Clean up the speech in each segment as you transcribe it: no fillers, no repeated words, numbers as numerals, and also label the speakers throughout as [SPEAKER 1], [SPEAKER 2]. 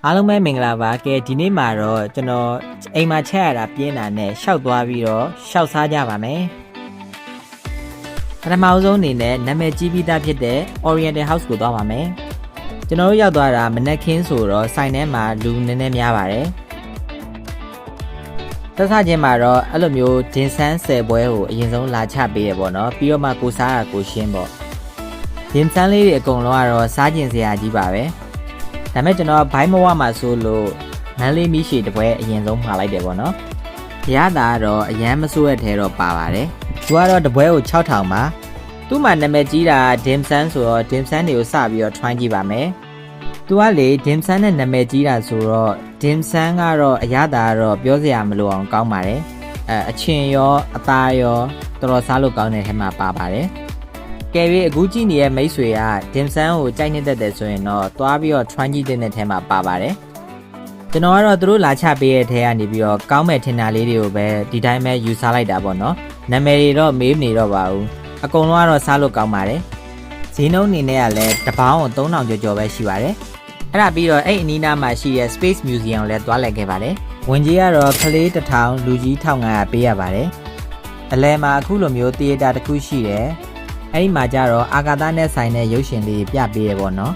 [SPEAKER 1] အားလုံးပဲမင်္ဂလာပါကဲဒီနေ့မှာတော့ကျွန်တော်အိမ်မှာချက်ရတာပြင်းတာနဲ့ရှောက်သွားပြီးတော့ရှောက်စားကြပါမယ်ပထမဆုံးအနေနဲ့နာမည်ကြီးပြီးသားဖြစ်တဲ့ Oriental House ကိုသွားပါမယ်ကျွန်တော်တို့ရောက်သွားတာမနက်ခင်းဆိုတော့ဆိုင်ထဲမှာလူနည်းနည်းများပါတယ်သက်စားချင်းမှာတော့အဲ့လိုမျိုးဒင်ဆန်း10ပွဲကိုအရင်ဆုံးလာချပေးရပေါ့နော်ပြီးတော့မှကိုစားတာကိုရှင်းပေါ့ဒင်ဆန်းလေးတွေအကုန်လုံးကတော့စားကျင်စရာကြီးပါပဲဒါပေမဲ့ကျွန်တော်ဘိုင်းမဝမှာဆိုလို့မန်းလေးမီးရှည်တပွဲအရင်ဆုံးမှာလိုက်တယ်ပေါ့နော်ရတာကတော့အရန်မစိုးရထဲတော့ပါပါတယ်သူကတော့တပွဲကို6000ပါသူ့မှာနာမည်ကြီးတာဒင်ဆန်းဆိုတော့ဒင်ဆန်းတွေကိုစပြီးတော့ try ကြည့်ပါမယ်သူကလေဒင်ဆန်းနဲ့နာမည်ကြီးတာဆိုတော့ဒင်ဆန်းကတော့အရသာကတော့ပြောစရာမလိုအောင်ကောင်းပါတယ်အချင်ရောအသားရောတော်တော်စားလို့ကောင်းတဲ့ထဲမှာပါပါတယ်ကယ်ပြီးအခုကြည့်နေတဲ့မိတ်ဆွေကဒင်ဆန်းကိုကြိုက်နေတတ်တယ်ဆိုရင်တော့သွားပြီးတော့ try ကြည့်တဲ့ထဲမှာပါပါတယ်ကျွန်တော်ကတော့သူတို့လာချပေးတဲ့ထဲကနေပြီးတော့ကောင်းမဲ့ထင်တာလေးတွေကိုပဲဒီတိုင်းပဲယူစားလိုက်တာပေါ့နော်နာမည်တွေတော့မေးမနေတော့ပါဘူးအကုန်လုံးကတော့စားလို့ကောင်းပါတယ်ဈေးနှုန်းအနေနဲ့ကလည်းတစ်ပေါင်းကို3000ကျော်ပဲရှိပါတယ်အဲ့ဒါပြီးတော့အဲ့အနီးနားမှာရှိတဲ့ Space Museum ကိုလည်းသွားလိုက်ခဲ့ပါတယ်ဝင်ကြီးကတော့ကလေး1000လူကြီး1500ပေးရပါတယ်အလဲမှာအခုလိုမျိုး theater တစ်ခုရှိတယ်အဲ့ဒီမှာကျတော့အာကာသနဲ့ဆိုင်တဲ့ရုပ်ရှင်လေးပြပေးရပေါ့နော်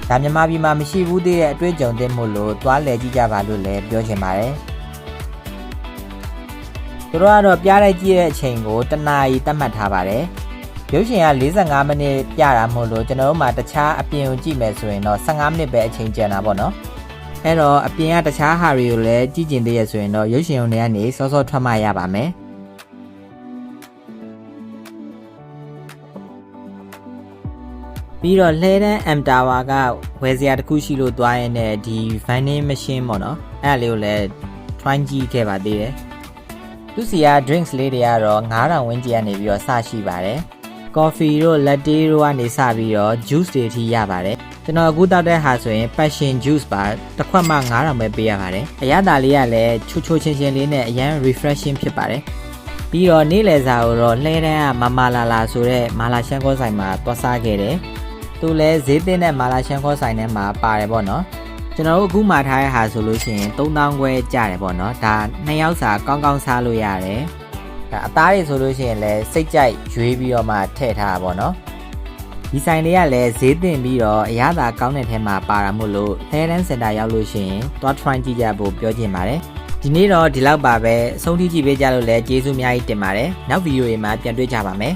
[SPEAKER 1] ဒါမြန်မာပြည်မှာမရှိဘူးသေးတဲ့အတွေ့အကြုံတင်မို့လို့သွားလည်ကြည့်ကြပါလို့လည်းပြောချင်ပါတယ်သူတို့ကတော့ပြလိုက်ကြည့်တဲ့အချိန်ကိုတနာရီသတ်မှတ်ထားပါတယ်ရုပ်ရှင်က45မိနစ်ပြတာမို့လို့ကျွန်တော်တို့မှာတခြားအပြင်ကိုကြည့်မယ်ဆိုရင်တော့15မိနစ်ပဲအချိန်ကျန်တာပေါ့နော်အဲ့တော့အပြင်ကတခြားဟာတွေကိုလည်းကြည့်ကျင်သေးရဆိုရင်တော့ရုပ်ရှင်ုံတွေကနေစောစောထွက်မှရပါမယ်ပြီးတော့လှဲတန်း M Tower ကဝယ်စရာတစ်ခုရှိလို့သွားရင်လည်းဒီ vending machine ပေါ့နော်အဲ့ဒါလေးကိုလည်း try ကြည့်ခဲ့ပါသေးတယ်သူစီက drinks လေးတွေကတော့9000ဝန်းကျင်ကနေပြီးတော့စရှိပါတယ် coffee တို့ latte တို့ကနေစပြီးတော့ juice တွေအထိရပါတယ်ကျွန်တော်အခုတောက်တဲ့ဟာဆိုရင် passion juice ပါတစ်ခွက်မှ9000ပဲပေးရပါတယ်အရသာလေးကလည်းချိုချိုချင်းချင်းလေးနဲ့အရန် refreshing ဖြစ်ပါတယ်ပြီးတော့နေ့လယ်စာကိုတော့လှဲတန်းကမလာလာဆိုတဲ့မာလာရှန်ကောဆိုင်မှာသွားစားခဲ့တယ်သူလည်းဈေးသင်းတဲ့မာလာရှန်ကောဆိုင်ထဲမှာပါတယ်ပေါ့နော်ကျွန်တော်တို့အခုမှထားရဟာဆိုလို့ရှိရင်3000ခွဲကျတယ်ပေါ့နော်ဒါ2ယောက်စာကောင်းကောင်းစားလို့ရတယ်ဒါအသားတွေဆိုလို့ရှိရင်လည်းစိတ်ကြိုက်ရွေးပြီးတော့မှထည့်ထားတာပေါ့နော်ဒီဆိုင်လေးကလည်းဈေးသင့်ပြီးတော့အရသာကောင်းတဲ့ထဲမှာပါတာမို့လို့လှဲတန်းစင်တာရောက်လို့ရှိရင်သွား try ကြည့်ကြဖို့ပြောချင်ပါတယ်ဒီနေ့တော့ဒီလောက်ပါပဲအဆုံးထိကြည့်ပေးကြလို့လည်းကျေးဇူးအများကြီးတင်ပါတယ်နောက်ဗီဒီယိုတွေမှာပြန်တွေ့ကြပါမယ်